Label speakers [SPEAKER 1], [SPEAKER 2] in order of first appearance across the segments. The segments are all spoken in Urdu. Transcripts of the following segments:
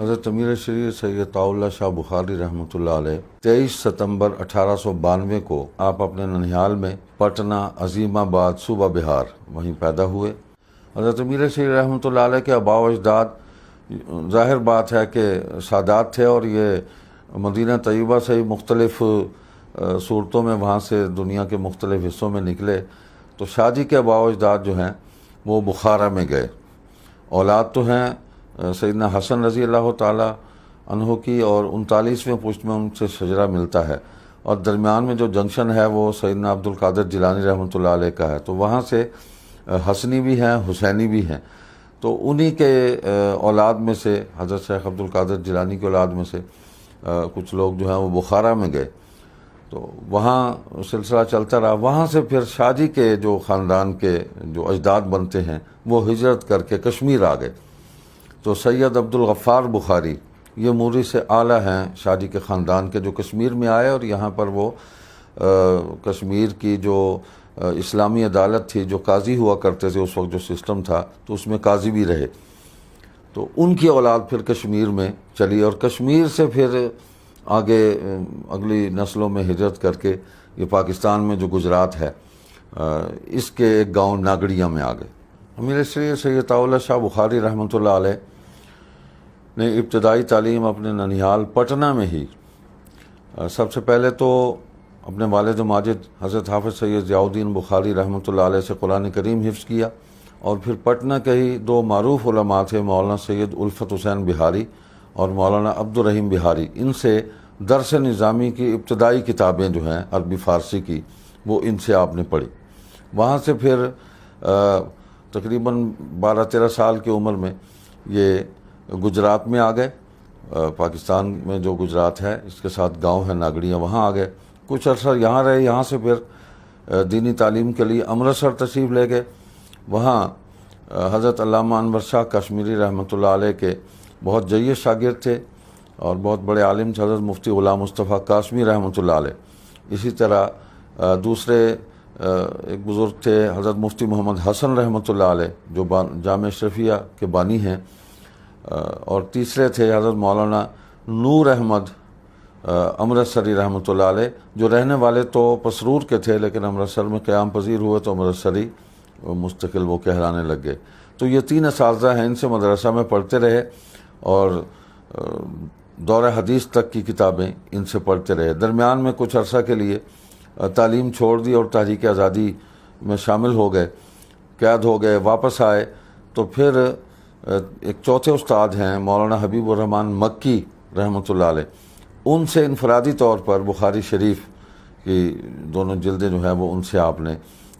[SPEAKER 1] حضرت امیر شریعت سید طاء اللہ شاہ بخاری رحمۃ اللہ علیہ 23 ستمبر 1892 کو آپ اپنے ننیال میں پٹنہ عظیم آباد صوبہ بہار وہیں پیدا ہوئے۔ حضرت امیر شریعت رحمۃ اللہ علیہ کے آباء و اجداد ظاہر بات ہے کہ سادات تھے، اور یہ مدینہ طیبہ سے ہی مختلف صورتوں میں وہاں سے دنیا کے مختلف حصوں میں نکلے۔ تو شاہ جی کے آباء و اجداد جو ہیں وہ بخارا میں گئے۔ اولاد تو ہیں سیدنا حسن رضی اللہ تعالی عنہ کی، اور 39ویں پشت میں ان سے شجرہ ملتا ہے، اور درمیان میں جو جنکشن ہے وہ سیدنا عبد القادر جیلانی رحمۃ اللہ علیہ کا ہے۔ تو وہاں سے حسنی بھی ہیں، حسینی بھی ہیں۔ تو انہی کے اولاد میں سے حضرت شیخ عبد القادر جیلانی کے اولاد میں سے کچھ لوگ جو ہیں وہ بخارا میں گئے، تو وہاں سلسلہ چلتا رہا۔ وہاں سے پھر شاہ جی کے جو خاندان کے جو اجداد بنتے ہیں وہ ہجرت کر کے کشمیر آ گئے۔ تو سید عبد الغفار بخاری یہ موری سے اعلیٰ ہیں شاہ جی کے خاندان کے، جو کشمیر میں آئے، اور یہاں پر وہ کشمیر کی جو اسلامی عدالت تھی، جو قاضی ہوا کرتے تھے اس وقت جو سسٹم تھا، تو اس میں قاضی بھی رہے۔ تو ان کی اولاد پھر کشمیر میں چلی، اور کشمیر سے پھر آگے اگلی نسلوں میں ہجرت کر کے یہ پاکستان میں جو گجرات ہے اس کے ایک گاؤں ناگڑیاں میں آ گئے۔ امیر شریعت سید طاء اللہ شاہ بخاری رحمۃ اللہ علیہ نے ابتدائی تعلیم اپنے ننیال پٹنہ میں ہی سب سے پہلے تو اپنے والد ماجد حضرت حافظ سید ضیاء الدین بخاری رحمۃ اللہ علیہ سے قرآن کریم حفظ کیا، اور پھر پٹنہ کے ہی دو معروف علماء تھے، مولانا سید الفت حسین بہاری اور مولانا عبد الرحیم بہاری، ان سے درس نظامی کی ابتدائی کتابیں جو ہیں عربی فارسی کی وہ ان سے آپ نے پڑھی۔ وہاں سے پھر تقریباً 12-13 سال کی عمر میں یہ گجرات میں آ گئے۔ پاکستان میں جو گجرات ہے اس کے ساتھ گاؤں ہے ناگڑیاں، وہاں آ گئے، کچھ عرصہ یہاں رہے۔ یہاں سے پھر دینی تعلیم کے لیے امرتسر تشریف لے گئے۔ وہاں حضرت علامہ انور شاہ کشمیری رحمۃ اللہ علیہ کے بہت جید شاگرد تھے، اور بہت بڑے عالم تھے حضرت مفتی غلام مصطفیٰ قاسمی رحمۃ اللہ علیہ۔ اسی طرح دوسرے ایک بزرگ تھے حضرت مفتی محمد حسن رحمۃ اللہ علیہ، جو جامع اشرفیہ کے بانی ہیں، اور تیسرے تھے حضرت مولانا نور احمد امرتسری رحمۃ اللہ علیہ، جو رہنے والے تو پسرور کے تھے لیکن امرتسر میں قیام پذیر ہوئے تو امرتسری مستقل وہ کہلانے لگ گئے۔ تو یہ 3 اساتذہ ہیں، ان سے مدرسہ میں پڑھتے رہے، اور دور حدیث تک کی کتابیں ان سے پڑھتے رہے۔ درمیان میں کچھ عرصہ کے لیے تعلیم چھوڑ دی اور تحریک آزادی میں شامل ہو گئے، قید ہو گئے، واپس آئے۔ تو پھر ایک چوتھے استاد ہیں مولانا حبیب الرحمن مکی رحمۃ اللہ علیہ، ان سے انفرادی طور پر بخاری شریف کی دونوں جلدیں جو ہیں وہ ان سے آپ نے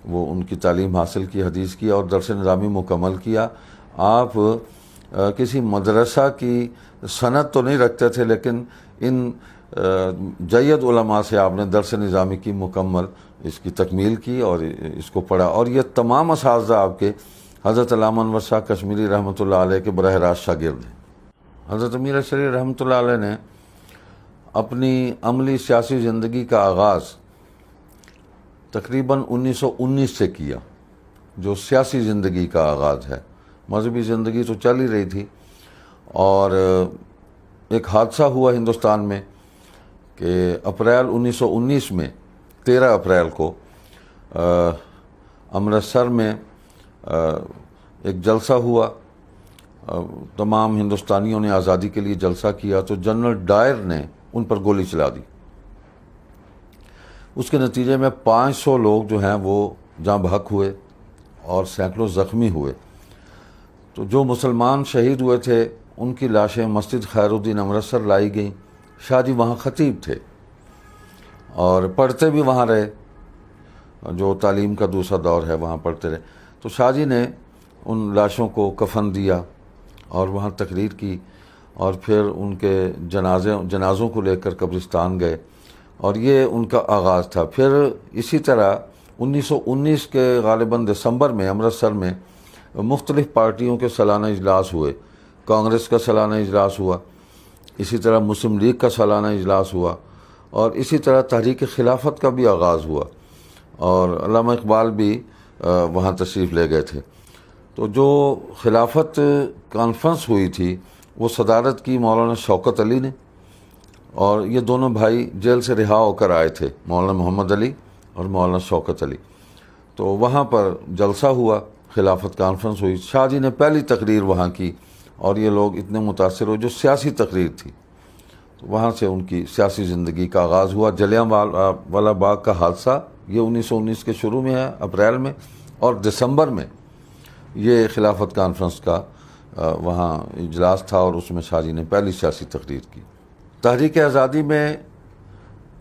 [SPEAKER 1] وہ ان کی تعلیم حاصل کی، حدیث کی، اور درس نظامی مکمل کیا۔ آپ کسی مدرسہ کی سند تو نہیں رکھتے تھے، لیکن ان جید علماء سے آپ نے درس نظامی کی مکمل اس کی تکمیل کی اور اس کو پڑھا۔ اور یہ تمام اساتذہ آپ کے حضرت علامہ انور شاہ کشمیری رحمۃ اللہ علیہ کے براہ راست شاگرد ہیں۔ حضرت امیر شریعت رحمۃ اللہ علیہ نے اپنی عملی سیاسی زندگی کا آغاز تقریباً 1919 سے کیا، جو سیاسی زندگی کا آغاز ہے۔ مذہبی زندگی تو چل ہی رہی تھی، اور ایک حادثہ ہوا ہندوستان میں کہ اپریل 1919 میں 13 اپریل کو امرتسر میں ایک جلسہ ہوا۔ تمام ہندوستانیوں نے آزادی کے لیے جلسہ کیا، تو جنرل ڈائر نے ان پر گولی چلا دی۔ اس کے نتیجے میں 500 لوگ جو ہیں وہ جاں بحق ہوئے اور سینکڑوں زخمی ہوئے۔ تو جو مسلمان شہید ہوئے تھے ان کی لاشیں مسجد خیر الدین امرتسر لائی گئیں۔ شاہ جی وہاں خطیب تھے اور پڑھتے بھی وہاں رہے، جو تعلیم کا دوسرا دور ہے وہاں پڑھتے رہے۔ تو شاہ جی نے ان لاشوں کو کفن دیا اور وہاں تقریر کی، اور پھر ان کے جنازوں کو لے کر قبرستان گئے، اور یہ ان کا آغاز تھا۔ پھر اسی طرح 1919 کے غالباً دسمبر میں امرتسر میں مختلف پارٹیوں کے سالانہ اجلاس ہوئے۔ کانگریس کا سالانہ اجلاس ہوا، اسی طرح مسلم لیگ کا سالانہ اجلاس ہوا، اور اسی طرح تحریک خلافت کا بھی آغاز ہوا، اور علامہ اقبال بھی وہاں تشریف لے گئے تھے۔ تو جو خلافت کانفرنس ہوئی تھی وہ صدارت کی مولانا شوکت علی نے، اور یہ دونوں بھائی جیل سے رہا ہو کر آئے تھے، مولانا محمد علی اور مولانا شوکت علی۔ تو وہاں پر جلسہ ہوا، خلافت کانفرنس ہوئی، شاہ جی نے پہلی تقریر وہاں کی، اور یہ لوگ اتنے متاثر ہوئے، جو سیاسی تقریر تھی، تو وہاں سے ان کی سیاسی زندگی کا آغاز ہوا۔ جلیاں والا باغ کا حادثہ یہ 1919 کے شروع میں ہے، اپریل میں، اور دسمبر میں یہ خلافت کانفرنس کا وہاں اجلاس تھا، اور اس میں شاہ جی نے پہلی سیاسی تقریر کی۔ تحریک آزادی میں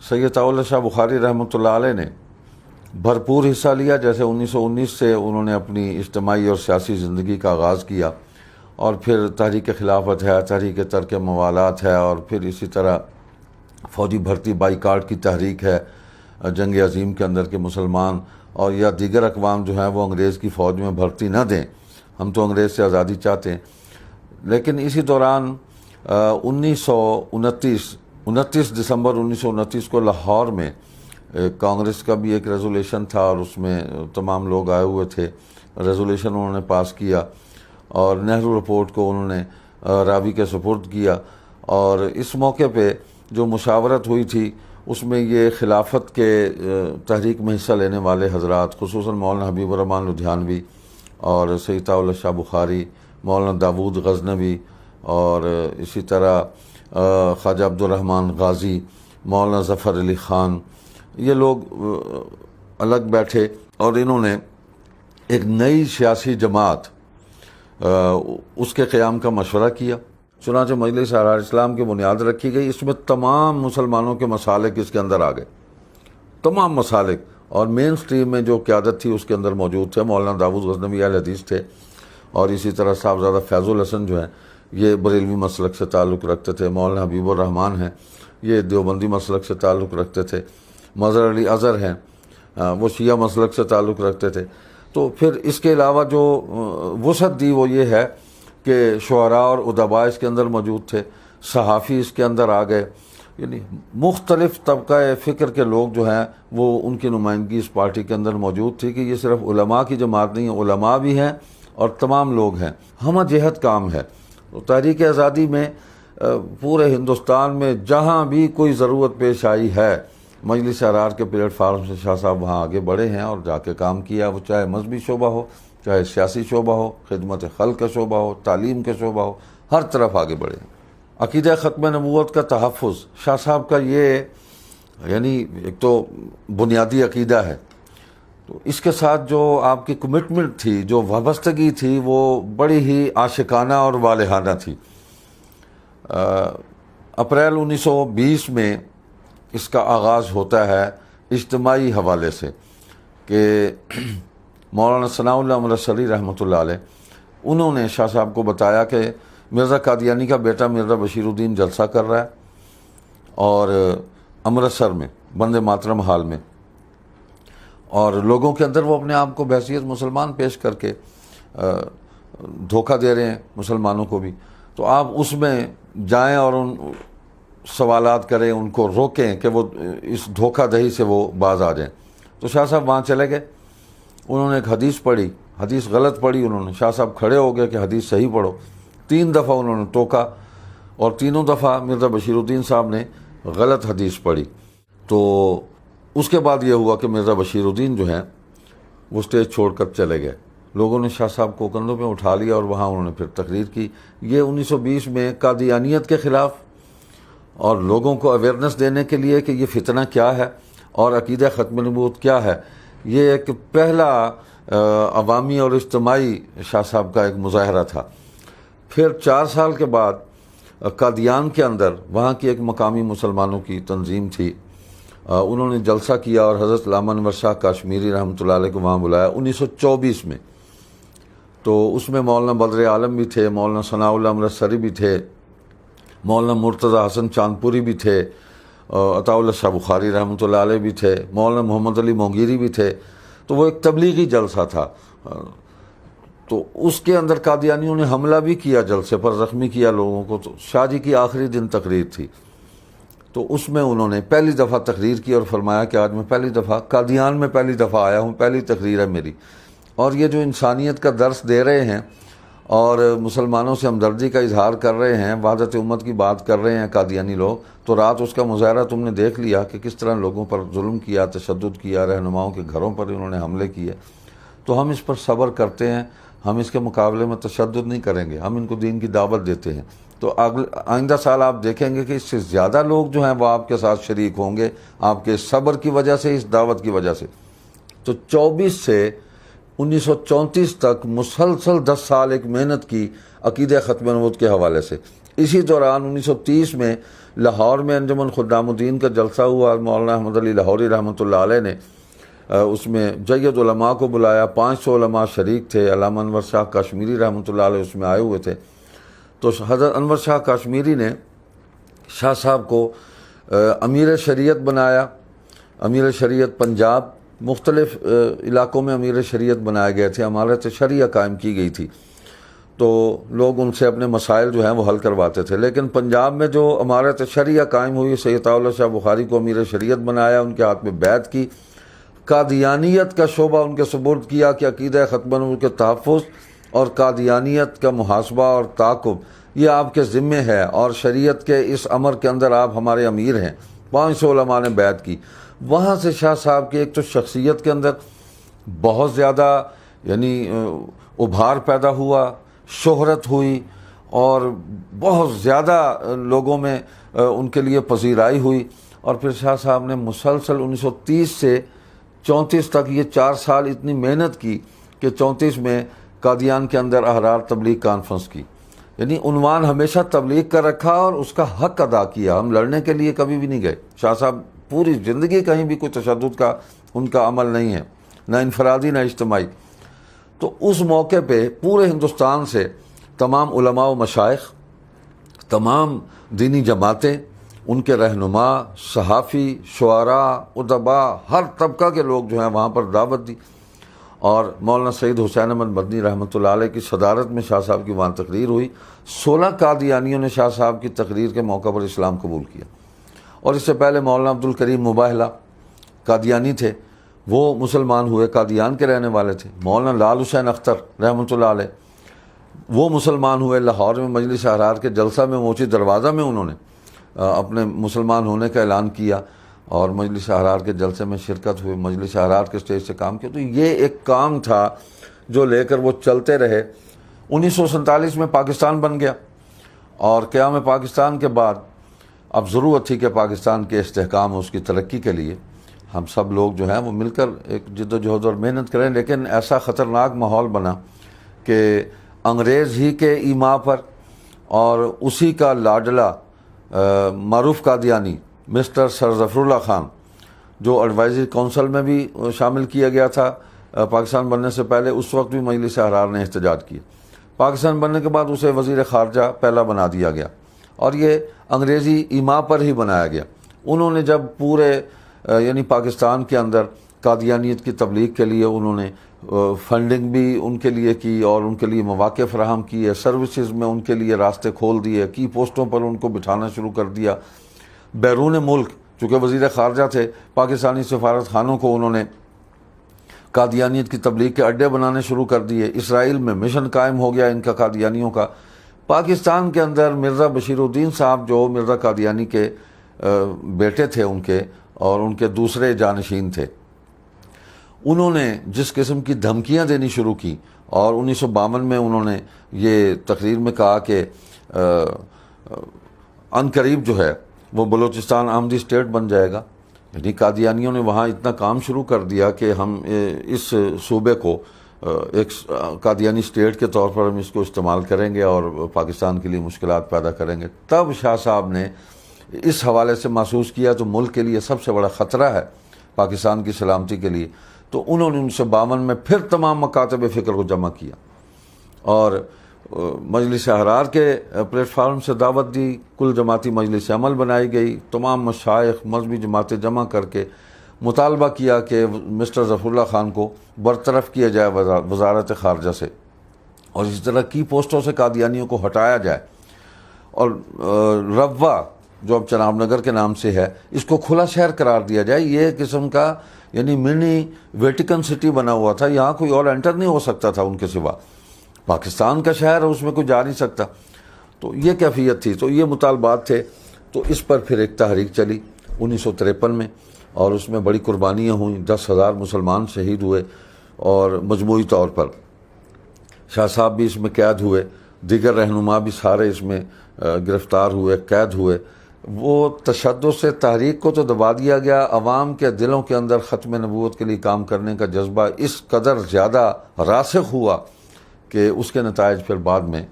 [SPEAKER 1] سید طاء اللہ شاہ بخاری رحمۃ اللہ علیہ نے بھرپور حصہ لیا۔ جیسے 1919 سے انہوں نے اپنی اجتماعی اور سیاسی زندگی کا آغاز کیا، اور پھر تحریک خلافت ہے، تحریک ترک موالات ہے، اور پھر اسی طرح فوجی بھرتی بائیکاٹ کی تحریک ہے جنگ عظیم کے اندر کے مسلمان اور یا دیگر اقوام جو ہیں وہ انگریز کی فوج میں بھرتی نہ دیں، ہم تو انگریز سے آزادی چاہتے ہیں۔ لیکن اسی دوران 29 دسمبر 1929 کو لاہور میں کانگریس کا بھی ایک ریزولیشن تھا، اور اس میں تمام لوگ آئے ہوئے تھے۔ ریزولیشن انہوں نے پاس کیا، اور نہرو رپورٹ کو انہوں نے راوی کے سپرد کیا، اور اس موقع پہ جو مشاورت ہوئی تھی اس میں یہ خلافت کے تحریک میں حصہ لینے والے حضرات، خصوصاً مولانا حبیب الرحمن لدھیانوی اور سید طاء اللہ شاہ بخاری، مولانا داود غزنوی، اور اسی طرح خواجہ عبدالرحمن غازی، مولانا ظفر علی خان، یہ لوگ الگ بیٹھے، اور انہوں نے ایک نئی سیاسی جماعت اس کے قیام کا مشورہ کیا۔ چنانچہ مجلس احرار اسلام کی بنیاد رکھی گئی۔ اس میں تمام مسلمانوں کے مسالک اس کے اندر آ گئے، تمام مسالک، اور مین سٹریم میں جو قیادت تھی اس کے اندر موجود تھے۔ مولانا داود غزنوی اہل حدیث تھے، اور اسی طرح صاحبزادہ فیض الحسن جو ہیں یہ بریلوی مسلک سے تعلق رکھتے تھے۔ مولانا حبیب الرحمن ہیں، یہ دیوبندی مسلک سے تعلق رکھتے تھے۔ مظہر علی اظہر ہیں، وہ شیعہ مسلک سے تعلق رکھتے تھے۔ تو پھر اس کے علاوہ جو وسعت دی وہ یہ ہے کہ شعراء اور ادباء اس کے اندر موجود تھے، صحافی اس کے اندر آ گئے، یعنی مختلف طبقہ فکر کے لوگ جو ہیں وہ ان کی نمائندگی اس پارٹی کے اندر موجود تھی، کہ یہ صرف علماء کی جماعت نہیں ہے، علماء بھی ہیں اور تمام لوگ ہیں، ہمہ جہت کام ہے۔ تو تحریک آزادی میں پورے ہندوستان میں جہاں بھی کوئی ضرورت پیش آئی ہے، مجلس احرار کے پلیٹ فارم سے شاہ صاحب وہاں آگے بڑھے ہیں اور جا کے کام کیا، وہ چاہے مذہبی شعبہ ہو، چاہے سیاسی شعبہ ہو، خدمت خلق کا شعبہ ہو، تعلیم کا شعبہ ہو، ہر طرف آگے بڑھے ہیں۔ عقیدہ ختم نبوت کا تحفظ شاہ صاحب کا یہ یعنی ایک تو بنیادی عقیدہ ہے، تو اس کے ساتھ جو آپ کی کمٹمنٹ تھی، جو وابستگی تھی، وہ بڑی ہی عاشقانہ اور والہانہ تھی۔ اپریل 1920 میں اس کا آغاز ہوتا ہے اجتماعی حوالے سے، کہ مولانا ثناء اللہ امرتسری رحمۃ اللہ علیہ انہوں نے شاہ صاحب کو بتایا کہ مرزا قادیانی کا بیٹا مرزا بشیر الدین جلسہ کر رہا ہے، اور امرتسر میں بندے ماترم حال میں، اور لوگوں کے اندر وہ اپنے آپ کو بحیثیت مسلمان پیش کر کے دھوکہ دے رہے ہیں مسلمانوں کو بھی، تو آپ اس میں جائیں اور ان سوالات کریں، ان کو روکیں کہ وہ اس دھوکہ دہی سے وہ باز آ جائیں۔ تو شاہ صاحب وہاں چلے گئے، انہوں نے ایک حدیث پڑھی، حدیث غلط پڑھی انہوں نے، شاہ صاحب کھڑے ہو گئے کہ حدیث صحیح پڑھو، 3 دفعہ انہوں نے ٹوکا، اور تینوں دفعہ مرزا بشیر الدین صاحب نے غلط حدیث پڑھی۔ تو اس کے بعد یہ ہوا کہ مرزا بشیر الدین جو ہیں وہ اسٹیج چھوڑ کر چلے گئے، لوگوں نے شاہ صاحب کو کندھوں پہ اٹھا لیا، اور وہاں انہوں نے پھر تقریر کی۔ یہ 1920 میں قادیانیت کے خلاف، اور لوگوں کو اویئرنیس دینے کے لیے کہ یہ فتنہ کیا ہے اور عقیدہ ختم نبوت کیا ہے، یہ ایک پہلا عوامی اور اجتماعی شاہ صاحب کا ایک مظاہرہ تھا۔ پھر 4 سال کے بعد قادیان کے اندر وہاں کی ایک مقامی مسلمانوں کی تنظیم تھی، انہوں نے جلسہ کیا، اور حضرت علامہ انور شاہ کاشمیری رحمۃ اللہ علیہ کو وہاں بلایا 1924 میں۔ تو اس میں مولانا بدر عالم بھی تھے، مولانا ثناء اللہ امرتسری بھی تھے، مولانا مرتضی حسن چاندپوری بھی تھے، عطاء اللہ شاہ بخاری رحمۃ اللہ علیہ بھی تھے، مولانا محمد علی مونگیری بھی تھے۔ تو وہ ایک تبلیغی جلسہ تھا، تو اس کے اندر قادیانیوں نے حملہ بھی کیا، جلسے پر زخمی کیا لوگوں کو۔ تو شاہ جی کی آخری دن تقریر تھی، تو اس میں انہوں نے پہلی دفعہ تقریر کی اور فرمایا کہ آج میں پہلی دفعہ قادیان میں پہلی دفعہ آیا ہوں، پہلی تقریر ہے میری، اور یہ جو انسانیت کا درس دے رہے ہیں، اور مسلمانوں سے ہمدردی کا اظہار کر رہے ہیں، وحدت امت کی بات کر رہے ہیں قادیانی لوگ، تو رات اس کا مظاہرہ تم نے دیکھ لیا کہ کس طرح لوگوں پر ظلم کیا، تشدد کیا، رہنماؤں کے گھروں پر انہوں نے حملے کیے۔ تو ہم اس پر صبر کرتے ہیں، ہم اس کے مقابلے میں تشدد نہیں کریں گے، ہم ان کو دین کی دعوت دیتے ہیں۔ تو آئندہ سال آپ دیکھیں گے کہ اس سے زیادہ لوگ جو ہیں وہ آپ کے ساتھ شریک ہوں گے، آپ کے صبر کی وجہ سے، اس دعوت کی وجہ سے۔ تو 24 سے 1934 تک مسلسل 10 سال ایک محنت کی عقیدہ ختم نبوت کے حوالے سے۔ اسی دوران 1930 میں لاہور میں انجمن خدام الدین کا جلسہ ہوا، مولانا احمد علی لاہوری رحمۃ اللہ علیہ نے اس میں جید علماء کو بلایا، 500 علماء شریک تھے، علامہ انور شاہ کاشمیری رحمۃ اللہ علیہ اس میں آئے ہوئے تھے۔ تو حضرت انور شاہ کاشمیری نے شاہ صاحب کو امیر شریعت بنایا، امیر شریعت پنجاب، مختلف علاقوں میں امیر شریعت بنائے گئے تھے، امارت شریعہ قائم کی گئی تھی، تو لوگ ان سے اپنے مسائل جو ہیں وہ حل کرواتے تھے۔ لیکن پنجاب میں جو امارت شریعہ قائم ہوئی، سید اللہ شاہ بخاری کو امیر شریعت بنایا، ان کے ہاتھ میں بیعت کی، قادیانیت کا شعبہ ان کے سپرد کیا کہ عقیدہ ختم نبوت کے تحفظ اور قادیانیت کا محاسبہ اور تعاقب یہ آپ کے ذمے ہے، اور شریعت کے اس امر کے اندر آپ ہمارے امیر ہیں۔ 500 علماء نے بیعت کی۔ وہاں سے شاہ صاحب کی ایک تو شخصیت کے اندر بہت زیادہ ابھار پیدا ہوا، شہرت ہوئی، اور بہت زیادہ لوگوں میں ان کے لیے پذیرائی ہوئی۔ اور پھر شاہ صاحب نے مسلسل 1930 سے 34 تک یہ 4 سال اتنی محنت کی کہ 34 میں قادیان کے اندر احرار تبلیغ کانفرنس کی، یعنی عنوان ہمیشہ تبلیغ کا رکھا اور اس کا حق ادا کیا۔ ہم لڑنے کے لیے کبھی بھی نہیں گئے۔ شاہ صاحب پوری زندگی کہیں بھی کوئی تشدد کا ان کا عمل نہیں ہے، نہ انفرادی نہ اجتماعی۔ تو اس موقع پہ پورے ہندوستان سے تمام علماء و مشائخ، تمام دینی جماعتیں، ان کے رہنما، صحافی، شعراء، ادباء، ہر طبقہ کے لوگ جو ہیں وہاں پر دعوت دی، اور مولانا سید حسین احمد مدنی رحمۃ اللہ علیہ کی صدارت میں شاہ صاحب کی وہاں تقریر ہوئی۔ 16 قادیانیوں نے شاہ صاحب کی تقریر کے موقع پر اسلام قبول کیا۔ اور اس سے پہلے مولانا عبدالکریم مباہلہ قادیانی تھے، وہ مسلمان ہوئے، قادیان کے رہنے والے تھے۔ مولانا لال حسین اختر رحمۃ اللہ علیہ وہ مسلمان ہوئے، لاہور میں مجلس احرار کے جلسہ میں موچی دروازہ میں انہوں نے اپنے مسلمان ہونے کا اعلان کیا، اور مجلس احرار کے جلسے میں شرکت ہوئی، مجلس احرار کے اسٹیج سے کام کیا۔ تو یہ ایک کام تھا جو لے کر وہ چلتے رہے۔ 1947 میں پاکستان بن گیا، اور قیام پاکستان کے بعد اب ضرورت تھی کہ پاکستان کے استحکام اور اس کی ترقی کے لیے ہم سب لوگ جو ہیں وہ مل کر ایک جد و جہد اور محنت کریں۔ لیکن ایسا خطرناک ماحول بنا کہ انگریز ہی کے ایما پر اور اسی کا لاڈلا معروف قادیانی مسٹر سر ظفر اللہ خان، جو ایڈوائزری کونسل میں بھی شامل کیا گیا تھا پاکستان بننے سے پہلے، اس وقت بھی مجلس احرار نے احتجاج کیا۔ پاکستان بننے کے بعد اسے وزیر خارجہ پہلا بنا دیا گیا، اور یہ انگریزی ایما پر ہی بنایا گیا۔ انہوں نے جب پورے پاکستان کے اندر قادیانیت کی تبلیغ کے لیے انہوں نے فنڈنگ بھی ان کے لیے کی، اور ان کے لیے مواقع فراہم کیے، سروسز میں ان کے لیے راستے کھول دیے، کی پوسٹوں پر ان کو بٹھانا شروع کر دیا۔ بیرون ملک چونکہ وزیر خارجہ تھے، پاکستانی سفارت خانوں کو انہوں نے قادیانیت کی تبلیغ کے اڈے بنانے شروع کر دیے۔ اسرائیل میں مشن قائم ہو گیا ان کا قادیانیوں کا۔ پاکستان کے اندر مرزا بشیر الدین صاحب جو مرزا قادیانی کے بیٹے تھے ان کے، اور ان کے دوسرے جانشین تھے، انہوں نے جس قسم کی دھمکیاں دینی شروع کی، اور 1952 میں انہوں نے یہ تقریر میں کہا کہ ان قریب جو ہے وہ بلوچستان آمدی اسٹیٹ بن جائے گا۔ یعنی قادیانیوں نے وہاں اتنا کام شروع کر دیا کہ ہم اس صوبے کو ایک قادیانی اسٹیٹ کے طور پر ہم اس کو استعمال کریں گے اور پاکستان کے لیے مشکلات پیدا کریں گے۔ تب شاہ صاحب نے اس حوالے سے محسوس کیا تو ملک کے لیے سب سے بڑا خطرہ ہے پاکستان کی سلامتی کے لیے، تو انہوں نے 1952 میں پھر تمام مکاتب فکر کو جمع کیا، اور مجلس احرار کے پلیٹ فارم سے دعوت دی، کل جماعتی مجلس عمل بنائی گئی، تمام مشائخ مذہبی جماعتیں جمع کر کے مطالبہ کیا کہ مسٹر ظفر اللہ خان کو برطرف کیا جائے وزارت خارجہ سے، اور اسی طرح کی پوسٹوں سے قادیانیوں کو ہٹایا جائے، اور روا جو اب چناب نگر کے نام سے ہے اس کو کھلا شہر قرار دیا جائے۔ یہ قسم کا منی ویٹیکن سٹی بنا ہوا تھا، یہاں کوئی اور انٹر نہیں ہو سکتا تھا ان کے سوا۔ پاکستان کا شہر ہے، اس میں کوئی جا نہیں سکتا. تو یہ کیفیت تھی، تو یہ مطالبات تھے. تو اس پر پھر ایک تحریک چلی 1953 میں، اور اس میں بڑی قربانیاں ہوئیں. 10,000 مسلمان شہید ہوئے، اور مجموعی طور پر شاہ صاحب بھی اس میں قید ہوئے، دیگر رہنما بھی سارے اس میں گرفتار ہوئے، قید ہوئے. وہ تشدد سے تحریک کو تو دبا دیا گیا، عوام کے دلوں کے اندر ختم نبوت کے لیے کام کرنے کا جذبہ اس قدر زیادہ راسخ ہوا کہ اس کے نتائج پھر بعد میں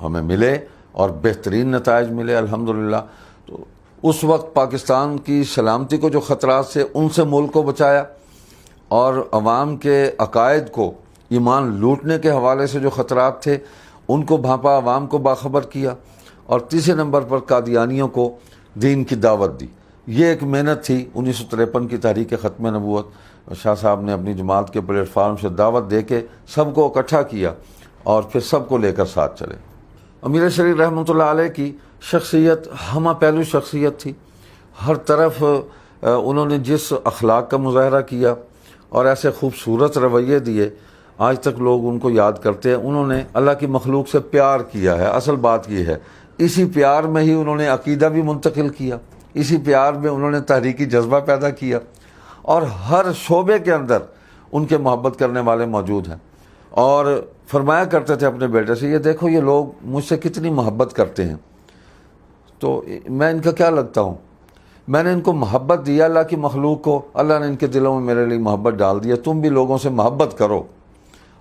[SPEAKER 1] ہمیں ملے، اور بہترین نتائج ملے الحمدللہ. تو اس وقت پاکستان کی سلامتی کو جو خطرات سے، ان سے ملک کو بچایا، اور عوام کے عقائد کو، ایمان لوٹنے کے حوالے سے جو خطرات تھے ان کو بھانپا، عوام کو باخبر کیا. اور تیسرے نمبر پر قادیانیوں کو دین کی دعوت دی. یہ ایک محنت تھی 1953 کی تحریک ختم نبوت. شاہ صاحب نے اپنی جماعت کے پلیٹ فارم سے دعوت دے کے سب کو اکٹھا کیا، اور پھر سب کو لے کر ساتھ چلے. امیر شریف رحمۃ اللہ علیہ کی شخصیت ہمہ پہلو شخصیت تھی. ہر طرف انہوں نے جس اخلاق کا مظاہرہ کیا اور ایسے خوبصورت رویے دیے، آج تک لوگ ان کو یاد کرتے ہیں. انہوں نے اللہ کی مخلوق سے پیار کیا ہے. اصل بات یہ ہے، اسی پیار میں ہی انہوں نے عقیدہ بھی منتقل کیا، اسی پیار میں انہوں نے تحریکی جذبہ پیدا کیا، اور ہر شعبے کے اندر ان کے محبت کرنے والے موجود ہیں. اور فرمایا کرتے تھے اپنے بیٹے سے، یہ دیکھو یہ لوگ مجھ سے کتنی محبت کرتے ہیں، تو میں ان کا کیا لگتا ہوں؟ میں نے ان کو محبت دیا اللہ کی مخلوق کو، اللہ نے ان کے دلوں میں میرے لیے محبت ڈال دیا. تم بھی لوگوں سے محبت کرو،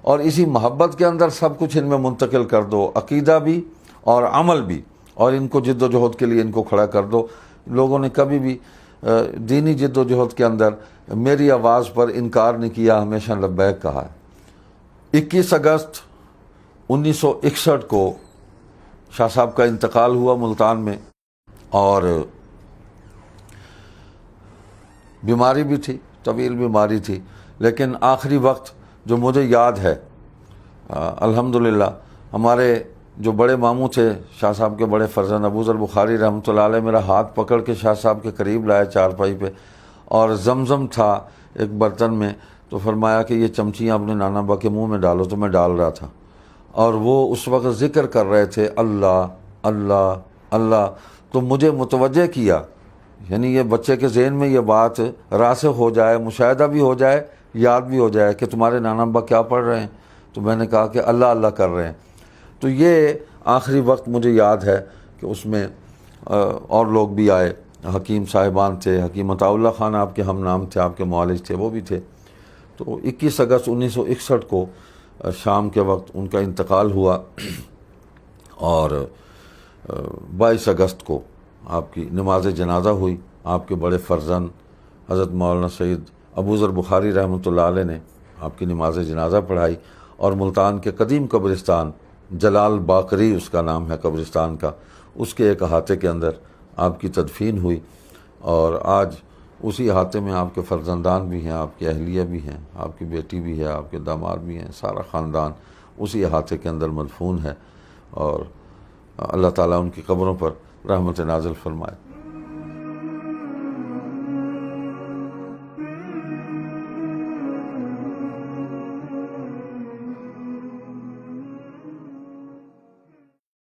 [SPEAKER 1] اور اسی محبت کے اندر سب کچھ ان میں منتقل کر دو، عقیدہ بھی اور عمل بھی، اور ان کو جد و جہد کے لیے ان کو کھڑا کر دو. لوگوں نے کبھی بھی دینی جد و جہد کے اندر میری آواز پر انکار نہیں کیا، ہمیشہ لبیک کہا ہے. 21 اگست 1961 کو شاہ صاحب کا انتقال ہوا ملتان میں، اور بیماری بھی تھی، طویل بیماری تھی. لیکن آخری وقت جو مجھے یاد ہے، الحمدللہ ہمارے جو بڑے ماموں تھے شاہ صاحب کے بڑے فرزند ابو ذر بخاری رحمۃ اللہ علیہ، میرا ہاتھ پکڑ کے شاہ صاحب کے قریب لائے چارپائی پہ، اور زمزم تھا ایک برتن میں، تو فرمایا کہ یہ چمچیاں اپنے نانا ابا کے منہ میں ڈالو. تو میں ڈال رہا تھا، اور وہ اس وقت ذکر کر رہے تھے اللہ اللہ اللہ. تو مجھے متوجہ کیا، یعنی یہ بچے کے ذہن میں یہ بات راسخ ہو جائے، مشاہدہ بھی ہو جائے، یاد بھی ہو جائے کہ تمہارے نانا ابا کیا پڑھ رہے ہیں. تو میں نے کہا کہ اللہ اللہ کر رہے ہیں. تو یہ آخری وقت مجھے یاد ہے کہ اس میں اور لوگ بھی آئے، حکیم صاحبان تھے، حکیم عطا اللہ خان آپ کے ہم نام تھے، آپ کے معالج تھے، وہ بھی تھے. تو 21 اگست 1961 کو شام کے وقت ان کا انتقال ہوا، اور 22 اگست کو آپ کی نماز جنازہ ہوئی. آپ کے بڑے فرزند حضرت مولانا سید ابو ذر بخاری رحمۃ اللہ علیہ نے آپ کی نماز جنازہ پڑھائی، اور ملتان کے قدیم قبرستان جلال باقری اس کا نام ہے قبرستان کا، اس کے ایک احاطے کے اندر آپ کی تدفین ہوئی. اور آج اسی احاطے میں آپ کے فرزندان بھی ہیں، آپ کی اہلیہ بھی ہیں، آپ کی بیٹی بھی ہے، آپ کے داماد بھی ہیں، سارا خاندان اسی احاطے کے اندر مدفون ہے. اور اللہ تعالیٰ ان کی قبروں پر رحمت نازل فرمائے.